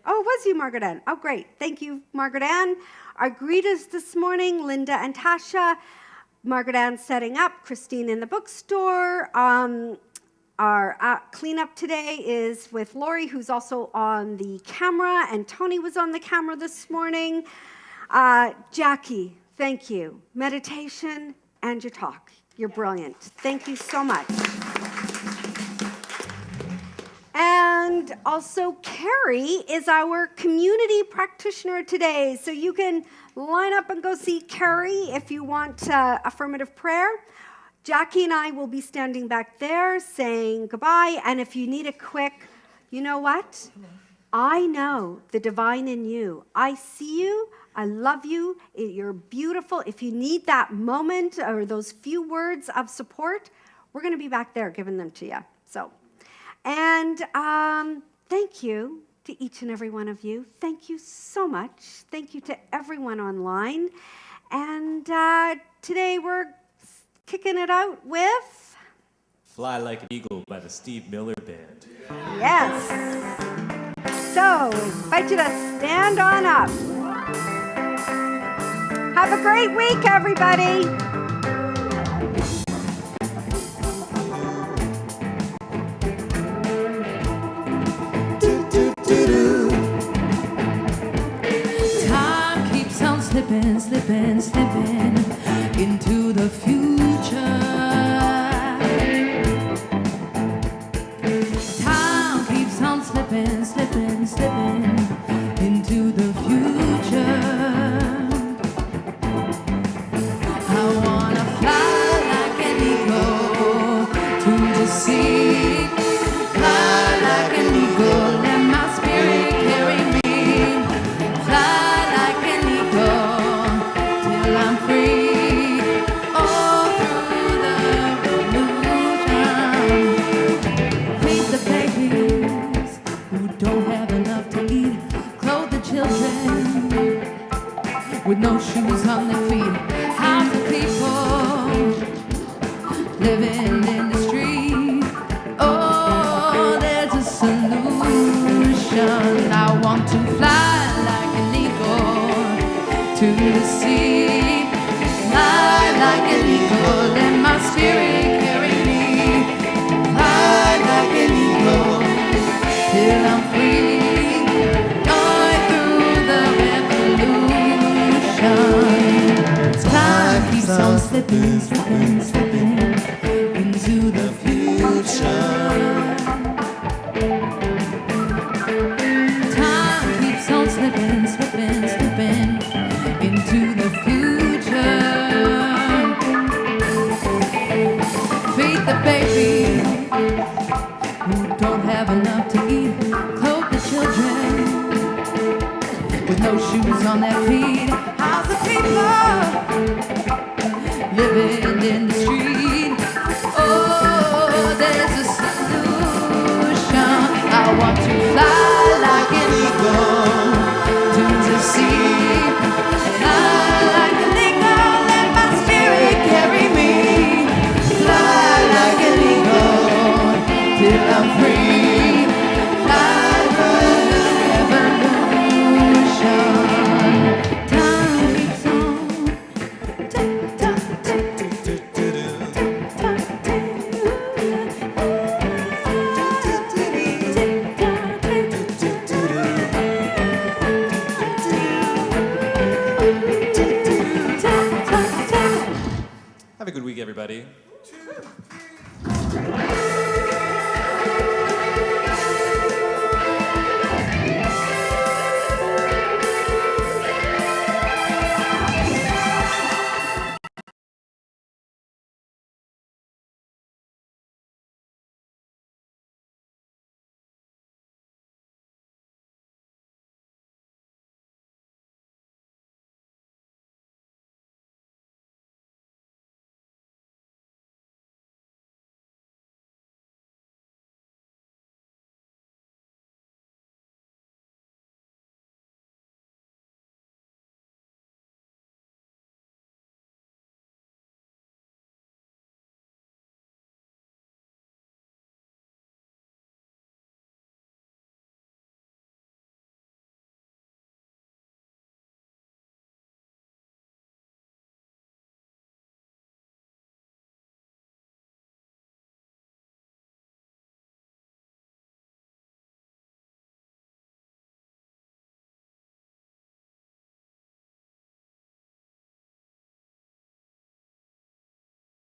Oh, it was you, Margaret Ann. Oh, great. Thank you, Margaret Ann. Our greeters this morning, Linda and Tasha. Margaret Ann setting up, Christine in the bookstore. Our cleanup today is with Lori, who's also on the camera, and Tony was on the camera this morning. Jackie, thank you. Meditation and your talk. You're brilliant. Thank you so much. And also, Carrie is our community practitioner today. So you can line up and go see Carrie if you want affirmative prayer. Jackie and I will be standing back there saying goodbye. And if you need a quick, you know what? I know the divine in you. I see you. I love you. You're beautiful. If you need that moment or those few words of support, we're going to be back there giving them to you. So. And thank you to each and every one of you. Thank you so much. Thank you to everyone online. And today we're kicking it out with... Fly Like an Eagle by the Steve Miller Band. Yes. So, invite you to stand on up. Have a great week, everybody. Slipping into the future. Time keeps on slipping into the future. I wanna fly like an eagle to the sea. Fly like an eagle, let my spirit carry me. Fly like an eagle. I'm free, all through the revolution. Feed the babies who don't have enough to eat. Clothe the children with no shoes on their feet. House the people living in the street. Oh, there's a solution. I want to fly like an eagle to the sea. Fly like an eagle, let my spirit carry me. Fly like an eagle, till I'm free. Going through the revolution. Time keeps on slipping into the future. Time keeps on slipping into the future. Feed the baby who don't have enough to eat. Clothe the children with no shoes on their feet. How's the people living in the street? Oh, there's a solution. I want to fly like an eagle to the sea. Fly like an eagle, let my spirit carry me. Fly like an eagle till I'm free. Fly through the revolution. Time keeps on. Tick tock, tick tick tick tock, Have a good week, everybody.